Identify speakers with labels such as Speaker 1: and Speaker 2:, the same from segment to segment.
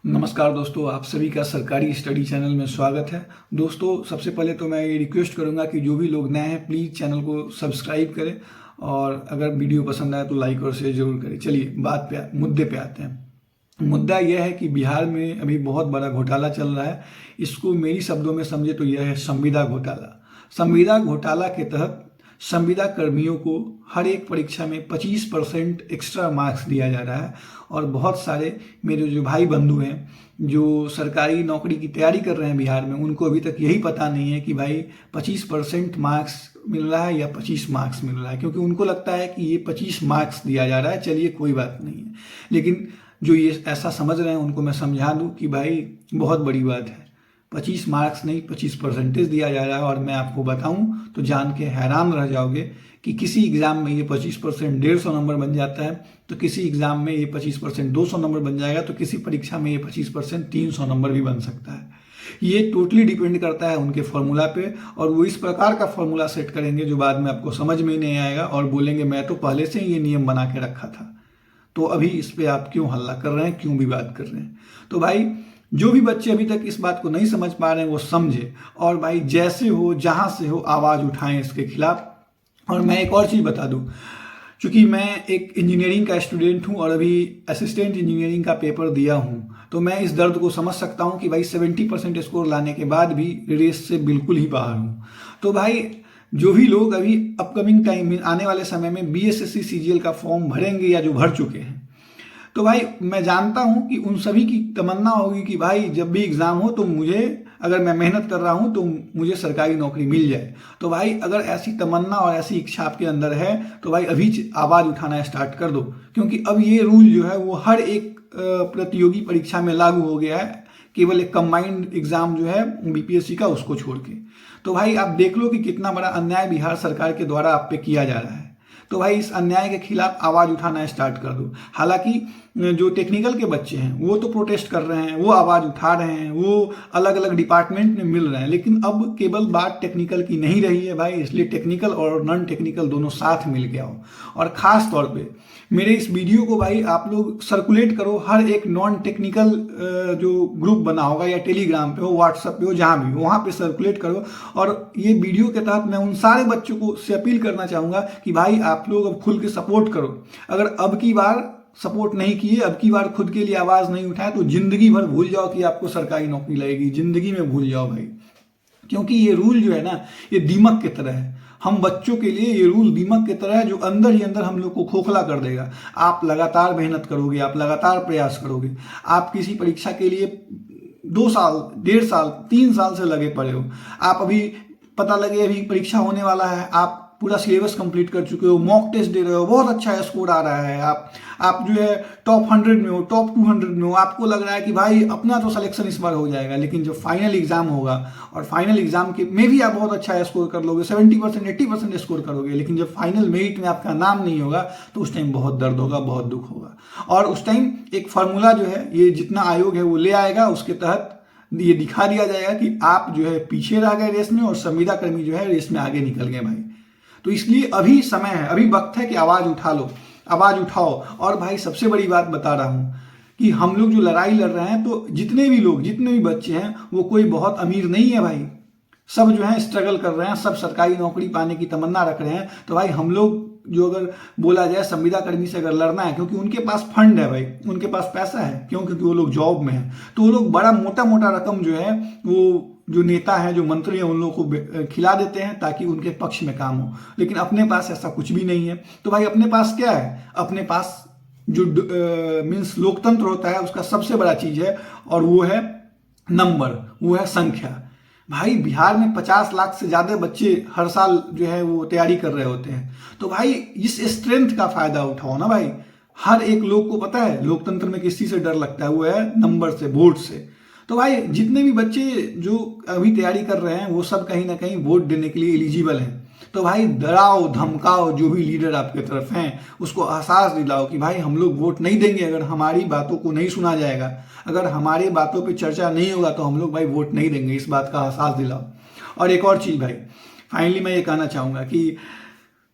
Speaker 1: नमस्कार दोस्तों, आप सभी का सरकारी स्टडी चैनल में स्वागत है। दोस्तों, सबसे पहले तो मैं ये रिक्वेस्ट करूंगा कि जो भी लोग नए हैं प्लीज़ चैनल को सब्सक्राइब करें और अगर वीडियो पसंद आए तो लाइक और शेयर जरूर करें। चलिए मुद्दे पे आते हैं। मुद्दा यह है कि बिहार में अभी बहुत बड़ा घोटाला चल रहा है। इसको मेरी शब्दों में समझे तो यह है संविदा घोटाला। संविदा घोटाला के तहत संविदा कर्मियों को हर एक परीक्षा में 25% एक्स्ट्रा मार्क्स दिया जा रहा है और बहुत सारे मेरे जो भाई बंधु हैं जो सरकारी नौकरी की तैयारी कर रहे हैं बिहार में, उनको अभी तक यही पता नहीं है कि भाई 25% मार्क्स मिल रहा है या 25 मार्क्स मिल रहा है, क्योंकि उनको लगता है कि ये 25 मार्क्स दिया जा रहा है। चलिए कोई बात नहीं है, लेकिन जो ये ऐसा समझ रहे हैं उनको मैं समझा दूं कि भाई बहुत बड़ी बात है। 25 मार्क्स नहीं 25% दिया जा रहा है। और मैं आपको बताऊं तो जान के हैरान रह जाओगे कि किसी एग्जाम में ये 25% 150 नंबर बन जाता है, तो किसी एग्जाम में ये 25% 200 नंबर बन जाएगा, तो किसी परीक्षा में ये 25% 300 नंबर भी बन सकता है। ये टोटली डिपेंड करता है उनके फॉर्मूला पे, और वो इस प्रकार का फॉर्मूला सेट करेंगे जो बाद में आपको समझ में नहीं आएगा और बोलेंगे मैं तो पहले से ही ये नियम बना के रखा था। तो अभी इस पे आप क्यों हल्ला कर रहे हैं, क्यों विवाद कर रहे हैं? तो भाई जो भी बच्चे अभी तक इस बात को नहीं समझ पा रहे हैं वो समझे, और भाई जैसे हो जहां से हो आवाज उठाएं इसके खिलाफ। और मैं एक और चीज बता दूं, चूंकि मैं एक इंजीनियरिंग का स्टूडेंट हूं और अभी असिस्टेंट इंजीनियरिंग का पेपर दिया हूं, तो मैं इस दर्द को समझ सकता हूं कि भाई 70% स्कोर लाने के बाद भी रेस से बिल्कुल ही बाहर हूं। तो भाई जो भी लोग अभी अपकमिंग टाइम में आने वाले समय में बीएसएससी सीजीएल का फॉर्म भरेंगे या जो भर चुके हैं, तो भाई मैं जानता हूं कि उन सभी की तमन्ना होगी कि भाई जब भी एग्जाम हो तो मुझे, अगर मैं मेहनत कर रहा हूं तो मुझे सरकारी नौकरी मिल जाए। तो भाई अगर ऐसी तमन्ना और ऐसी इच्छा आपके अंदर है तो भाई अभी आवाज उठाना स्टार्ट कर दो, क्योंकि अब ये रूल जो है वो हर एक प्रतियोगी परीक्षा में लागू हो गया है, केवल एक कंबाइंड एग्जाम जो है बीपीएससी का उसको छोड़ के। तो भाई आप देख लो कि कितना बड़ा अन्याय बिहार सरकार के द्वारा आप पे किया जा रहा है। तो भाई इस अन्याय के खिलाफ आवाज उठाना स्टार्ट कर दो। हालांकि जो टेक्निकल के बच्चे हैं वो तो प्रोटेस्ट कर रहे हैं, वो आवाज उठा रहे हैं, वो अलग अलग डिपार्टमेंट में मिल रहे हैं, लेकिन अब केवल बात टेक्निकल की नहीं रही है भाई, इसलिए टेक्निकल और नॉन टेक्निकल दोनों साथ मिल के आओ। और खास तौर पे मेरे इस वीडियो को भाई आप लोग सर्कुलेट करो, हर एक नॉन टेक्निकल जो ग्रुप बना होगा या टेलीग्राम पे हो, व्हाट्सएप पे हो, जहां भी हो वहां पे सर्कुलेट करो। और ये वीडियो के तहत मैं उन सारे बच्चों को से अपील करना चाहूंगा कि भाई आप लोग अब खुल के सपोर्ट करो। अगर अब की बार सपोर्ट नहीं किए, अब की बार खुद के लिए आवाज नहीं उठाए, तो जिंदगी भर भूल जाओ कि आपको सरकारी नौकरी लगेगी, जिंदगी में भूल जाओ भाई। क्योंकि ये रूल जो है ना, ये दीमक की तरह है। हम बच्चों के लिए ये रूल दीमक की तरह है जो अंदर ही अंदर हम लोग को खोखला कर देगा। आप लगातार मेहनत करोगे, आप लगातार प्रयास करोगे, आप किसी परीक्षा के लिए 2 साल 1.5 साल 3 साल से लगे पड़े हो, आप अभी पता लगे अभी परीक्षा होने वाला है, आप पूरा सिलेबस कंप्लीट कर चुके हो, मॉक टेस्ट दे रहे हो, बहुत अच्छा स्कोर आ रहा है, आप जो है टॉप 100 में हो, टॉप 200 में हो, आपको लग रहा है कि भाई अपना तो सिलेक्शन इस बार हो जाएगा। लेकिन जब फाइनल एग्जाम होगा और फाइनल एग्जाम के में भी आप बहुत अच्छा स्कोर कर लोगे, 70% 80% स्कोर करोगे, लेकिन जब फाइनल मेरिट में आपका नाम नहीं होगा तो उस टाइम बहुत दर्द होगा, बहुत दुख होगा। और उस टाइम एक फार्मूला जो है ये जितना आयोग है वो ले आएगा, उसके तहत ये दिखा दिया जाएगा कि आप जो है पीछे रह गए रेस में और संविदा कर्मी जो है रेस में आगे निकल गए भाई। तो इसलिए अभी समय है, अभी वक्त है कि आवाज उठा लो, आवाज उठाओ। और भाई सबसे बड़ी बात बता रहा हूं कि हम लोग जो लड़ाई लड़ रहे हैं, तो जितने भी लोग, जितने भी बच्चे हैं, वो कोई बहुत अमीर नहीं है भाई, सब जो है स्ट्रगल कर रहे हैं, सब सरकारी नौकरी पाने की तमन्ना रख रहे हैं। तो भाई हम लोग जो, अगर बोला जाए संविदा कर्मी से अगर लड़ना है, क्योंकि उनके पास फंड है भाई, उनके पास पैसा है, क्यों? क्योंकि वो लोग जॉब में है, तो वो लोग बड़ा मोटा मोटा रकम जो है वो जो नेता है, जो मंत्री है, उन लोगों को खिला देते हैं ताकि उनके पक्ष में काम हो। लेकिन अपने पास ऐसा कुछ भी नहीं है। तो भाई अपने पास क्या है? अपने पास जो मीन्स लोकतंत्र होता है उसका सबसे बड़ा चीज है, और वो है नंबर, वो है संख्या। भाई बिहार में 50 लाख से ज्यादा बच्चे हर साल जो है वो तैयारी कर रहे होते हैं। तो भाई इस स्ट्रेंथ का फायदा उठाओ ना भाई। हर एक लोग को पता है लोकतंत्र में किस चीज से डर लगता है, वो है नंबर से, वोट से। तो भाई जितने भी बच्चे जो अभी तैयारी कर रहे हैं वो सब कहीं ना कहीं वोट देने के लिए एलिजिबल हैं। तो भाई डराओ धमकाओ जो भी लीडर आपके तरफ हैं, उसको एहसास दिलाओ कि भाई हम लोग वोट नहीं देंगे अगर हमारी बातों को नहीं सुना जाएगा, अगर हमारी बातों पे चर्चा नहीं होगा तो हम लोग भाई वोट नहीं देंगे, इस बात का एहसास दिलाओ। और एक और चीज भाई, फाइनली मैं ये कहना चाहूंगा कि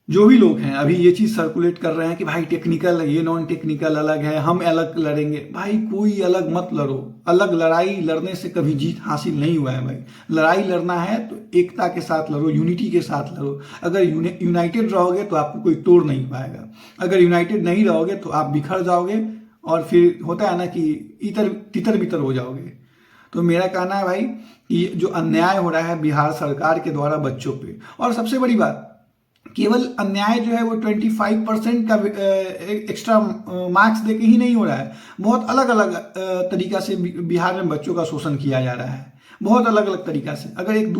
Speaker 1: जो भी लोग हैं अभी ये चीज सर्कुलेट कर रहे हैं कि भाई टेक्निकल ये नॉन टेक्निकल अलग है, हम अलग लड़ेंगे। भाई कोई अलग मत लड़ो, अलग लड़ाई लड़ने से कभी जीत हासिल नहीं हुआ है भाई। लड़ाई लड़ना है तो एकता के साथ लड़ो, यूनिटी के साथ लड़ो। अगर यूनाइटेड रहोगे तो आपको कोई तोड़ नहीं पाएगा, अगर यूनाइटेड नहीं रहोगे तो आप बिखर जाओगे और फिर होता है ना कि इतर तितर बितर हो जाओगे। तो मेरा कहना है भाई कि जो अन्याय हो रहा है बिहार सरकार के द्वारा बच्चों पे, और सबसे बड़ी बात केवल अन्याय जो है वो 25% का एक्स्ट्रा मार्क्स देके ही नहीं हो रहा है, बहुत अलग अलग तरीका से बिहार में बच्चों का शोषण किया जा रहा है, बहुत अलग अलग तरीका से। अगर एक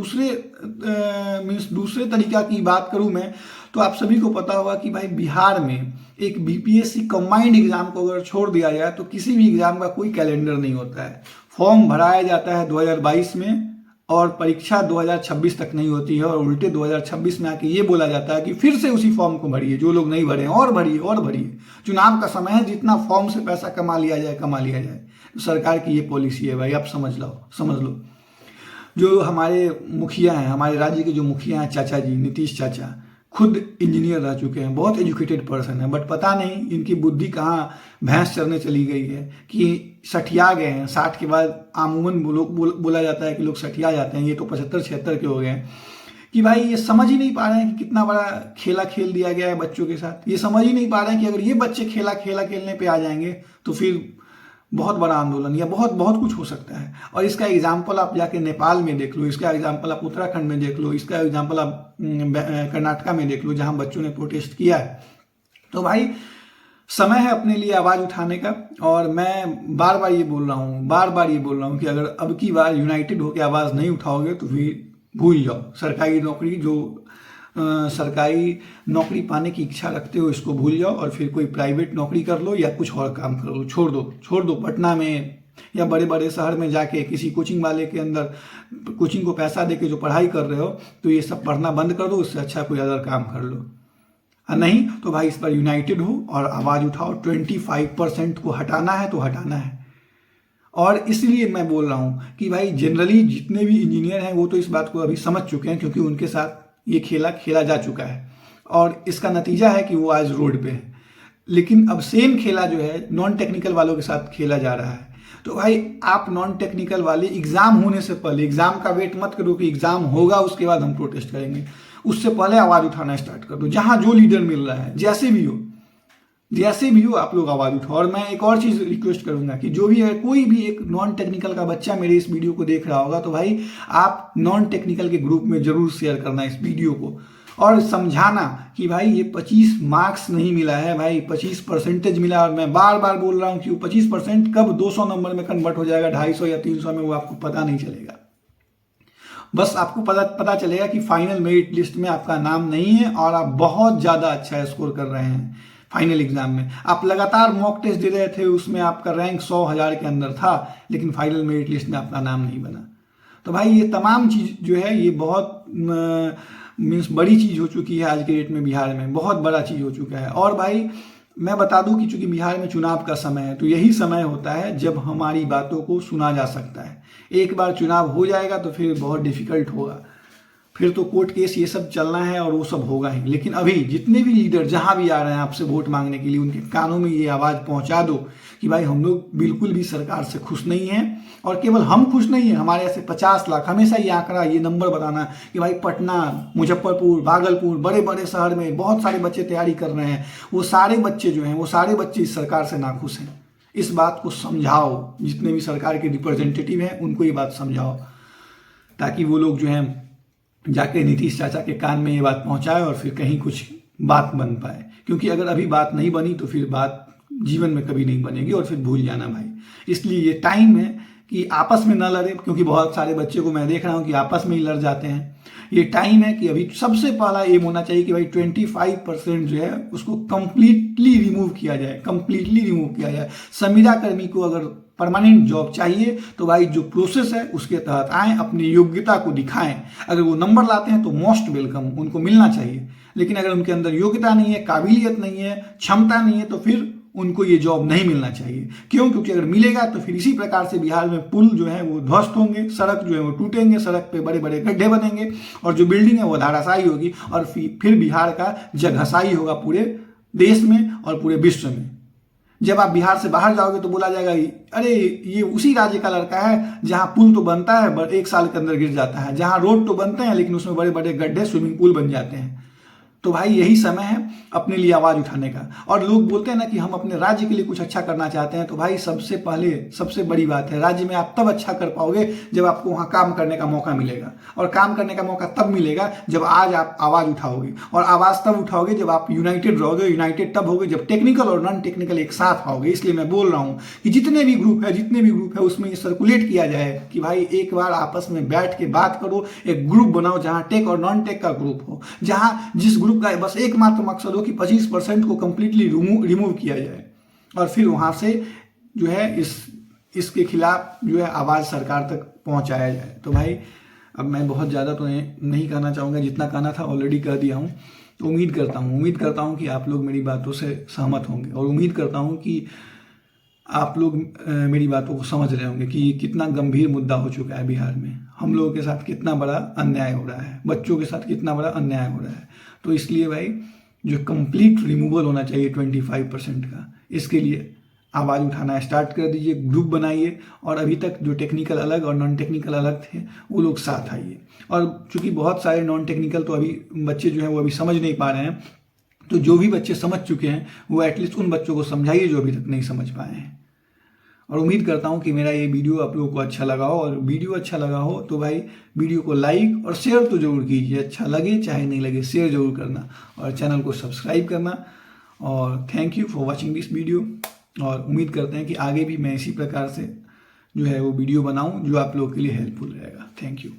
Speaker 1: दूसरे तरीका की बात करूं मैं, तो आप सभी को पता होगा कि भाई बिहार में एक बीपीएससी कंबाइंड एग्जाम को अगर छोड़ दिया जाए तो किसी भी एग्जाम का कोई कैलेंडर नहीं होता है। फॉर्म भराया जाता है 2022 में और परीक्षा 2026 तक नहीं होती है, और उल्टे 2026 में आके ये बोला जाता है कि फिर से उसी फॉर्म को भरिए, जो लोग नहीं भरे हैं और भरिए और भरिए। चुनाव का समय है, जितना फॉर्म से पैसा कमा लिया जाए कमा लिया जाए। तो सरकार की ये पॉलिसी है भाई, आप समझ लो। जो हमारे मुखिया हैं, हमारे राज्य के जो मुखिया हैं, चाचा जी नीतीश चाचा खुद इंजीनियर रह चुके हैं, बहुत एजुकेटेड पर्सन है, बट पता नहीं इनकी बुद्धि कहाँ भैंस चरने चली गई है कि सठिया गए हैं। 60 के बाद आमूमन बोला जाता है कि लोग सठिया जाते हैं, ये तो 75-76 के हो गए हैं कि भाई ये समझ ही नहीं पा रहे हैं कि कितना बड़ा खेला खेल दिया गया है बच्चों के साथ। ये समझ ही नहीं पा रहे हैं कि अगर ये बच्चे खेला खेलने पे आ जाएंगे तो फिर बहुत बड़ा आंदोलन या बहुत बहुत कुछ हो सकता है। और इसका एग्जाम्पल आप जाके नेपाल में देख लो, इसका एग्जाम्पल आप उत्तराखंड में देख लो, इसका एग्जाम्पल आप कर्नाटका में देख लो, जहां बच्चों ने प्रोटेस्ट किया है। तो भाई समय है अपने लिए आवाज उठाने का, और मैं बार बार ये बोल रहा हूँ कि अगर अब की बार यूनाइटेड होकर आवाज नहीं उठाओगे तो फिर भूल जाओ। सरकारी नौकरी पाने की इच्छा रखते हो इसको भूल जाओ, और फिर कोई प्राइवेट नौकरी कर लो या कुछ और काम कर लो, छोड़ दो। पटना में या बड़े बड़े शहर में जाके किसी कोचिंग वाले के अंदर कोचिंग को पैसा देके जो पढ़ाई कर रहे हो, तो ये सब पढ़ना बंद कर दो, उससे अच्छा कोई अदर काम कर लो। नहीं तो भाई इस पर यूनाइटेड हो और आवाज उठाओ। 25% को हटाना है तो हटाना है। और इसलिए मैं बोल रहा हूं कि भाई जनरली जितने भी इंजीनियर हैं वो तो इस बात को अभी समझ चुके हैं, क्योंकि उनके साथ ये खेला जा चुका है, और इसका नतीजा है कि वो आज रोड पे है। लेकिन अब सेम खेला जो है नॉन टेक्निकल वालों के साथ खेला जा रहा है। तो भाई आप नॉन टेक्निकल वाले एग्जाम होने से पहले, एग्जाम का वेट मत करो कि एग्जाम होगा उसके बाद हम प्रोटेस्ट करेंगे, उससे पहले आवाज उठाना स्टार्ट कर दो। जहां जो लीडर मिल रहा है, जैसे भी हो आप लोग आवाज उठाओ। और मैं एक और चीज रिक्वेस्ट करूंगा कि जो भी है, कोई भी एक नॉन टेक्निकल का बच्चा मेरे इस वीडियो को देख रहा होगा तो भाई आप नॉन टेक्निकल के ग्रुप में जरूर शेयर करना इस वीडियो को, और समझाना कि भाई ये 25 मार्क्स नहीं मिला है भाई, 25% मिला। और मैं बार बार बोल रहा हूं कि वो 25% कब 200 नंबर में कन्वर्ट हो जाएगा, 250 या 300 में, वो आपको पता नहीं चलेगा। बस आपको पता चलेगा कि फाइनल मेरिट लिस्ट में आपका नाम नहीं है और आप बहुत ज्यादा अच्छा स्कोर कर रहे हैं फाइनल एग्जाम में। आप लगातार मॉक टेस्ट दे रहे थे, उसमें आपका रैंक 100,000 के अंदर था, लेकिन फाइनल मेरिट लिस्ट में आपका नाम नहीं बना। तो भाई ये तमाम चीज जो है ये बहुत मीन्स बड़ी चीज हो चुकी है आज के डेट में, बिहार में बहुत बड़ा चीज हो चुका है। और भाई मैं बता दूं कि चूंकि बिहार में चुनाव का समय है, तो यही समय होता है जब हमारी बातों को सुना जा सकता है। एक बार चुनाव हो जाएगा तो फिर बहुत डिफिकल्ट होगा, फिर तो कोर्ट केस ये सब चलना है और वो सब होगा ही। लेकिन अभी जितने भी लीडर जहां भी आ रहे हैं आपसे वोट मांगने के लिए, उनके कानों में ये आवाज पहुंचा दो कि भाई हम लोग बिल्कुल भी सरकार से खुश नहीं हैं, और केवल हम खुश नहीं है, हमारे ऐसे 50 लाख, हमेशा ये आंकड़ा, ये नंबर बताना कि भाई पटना, मुजफ्फरपुर, भागलपुर, बड़े बड़े शहर में बहुत सारे बच्चे तैयारी कर रहे हैं, वो सारे बच्चे जो हैं, वो सारे बच्चे इस सरकार से नाखुश हैं। इस बात को समझाओ, जितने भी सरकार के रिप्रेजेंटेटिव हैं उनको ये बात समझाओ, ताकि वो लोग जो हैं जाके नीतीश चाचा के कान में ये बात पहुंचाए और फिर कहीं कुछ बात बन पाए। क्योंकि अगर अभी बात नहीं बनी तो फिर बात जीवन में कभी नहीं बनेगी, और फिर भूल जाना भाई। इसलिए ये टाइम है कि आपस में ना लड़े, क्योंकि बहुत सारे बच्चे को मैं देख रहा हूं कि आपस में ही लड़ जाते हैं। ये टाइम है कि अभी सबसे पहला एम होना चाहिए कि भाई 25% जो है उसको कंप्लीटली रिमूव किया जाए। संविदा कर्मी को अगर परमानेंट जॉब चाहिए तो भाई जो प्रोसेस है उसके तहत आए, अपनी योग्यता को दिखाएं। अगर वो नंबर लाते हैं तो मोस्ट वेलकम, उनको मिलना चाहिए। लेकिन अगर उनके अंदर योग्यता नहीं है, काबिलियत नहीं है, क्षमता नहीं है, तो फिर उनको ये जॉब नहीं मिलना चाहिए। क्यों? क्योंकि अगर मिलेगा तो फिर इसी प्रकार से बिहार में पुल जो है वो ध्वस्त होंगे, सड़क जो है वो टूटेंगे, सड़क पे बड़े बड़े गड्ढे बनेंगे और जो बिल्डिंग है वो धराशायी होगी और फिर बिहार का जगहसाई होगा पूरे देश में और पूरे विश्व में। जब आप बिहार से बाहर जाओगे तो बोला जाएगा अरे ये उसी राज्य का लड़का है जहां पुल तो बनता है बट 1 साल के अंदर गिर जाता है, जहां रोड तो बनते हैं लेकिन उसमें बड़े बड़े गड्ढे, स्विमिंग पूल बन जाते हैं। तो भाई यही समय है अपने लिए आवाज उठाने का। और लोग बोलते हैं ना कि हम अपने राज्य के लिए कुछ अच्छा करना चाहते हैं, तो भाई सबसे पहले सबसे बड़ी बात है, राज्य में आप तब अच्छा कर पाओगे जब आपको वहां काम करने का मौका मिलेगा। और काम करने का मौका तब मिलेगा जब आज आप आवाज उठाओगे, और आवाज तब उठाओगे जब आप यूनाइटेड रहोगे। यूनाइटेड तब होगे जब टेक्निकल और नॉन टेक्निकल एक साथ आओगे। इसलिए मैं बोल रहा हूं कि जितने भी ग्रुप है उसमें ये सर्कुलेट किया जाए कि भाई एक बार आपस में बैठ के बात करो, एक ग्रुप बनाओ जहां टेक और नॉन टेक का ग्रुप हो, जहां जिस ग्रुप का बस एकमात्र मकसद हो कि 25% को कंप्लीटली रिमूव किया जाए और फिर वहां से जो है इसके खिलाफ जो है आवाज सरकार तक पहुंचाया जाए। तो भाई अब मैं बहुत ज़्यादा तो नहीं कहना चाहूँगा, जितना कहना था ऑलरेडी कह दिया हूँ। तो उम्मीद करता हूँ कि आप लोग मेरी बातों से सहमत होंगे और उम्मीद करता हूँ कि आप लोग मेरी बातों को समझ रहे होंगे कि कितना गंभीर मुद्दा हो चुका है बिहार में। हम लोगों के साथ कितना बड़ा अन्याय हो रहा है, बच्चों के साथ कितना बड़ा अन्याय हो रहा है। तो इसलिए भाई जो कंप्लीट रिमूवल होना चाहिए 25% का, इसके लिए आवाज़ उठाना स्टार्ट कर दीजिए, ग्रुप बनाइए। और अभी तक जो टेक्निकल अलग और नॉन टेक्निकल अलग थे वो लोग साथ आइए। और चूंकि बहुत सारे नॉन टेक्निकल तो अभी बच्चे जो हैं वो अभी समझ नहीं पा रहे हैं, तो जो भी बच्चे समझ चुके हैं वो एटलीस्ट उन बच्चों को समझाइए जो अभी तक नहीं समझ पाए हैं। और उम्मीद करता हूँ कि मेरा ये वीडियो आप लोगों को अच्छा लगा हो, और वीडियो अच्छा लगा हो तो भाई वीडियो को लाइक और शेयर तो जरूर कीजिए। अच्छा लगे चाहे नहीं लगे शेयर जरूर करना और चैनल को सब्सक्राइब करना। और thank you for watching this video. और उम्मीद करते हैं कि आगे भी मैं इसी प्रकार से जो है वो वीडियो बनाऊं जो आप लोगों के लिए हेल्पफुल रहेगा। Thank you.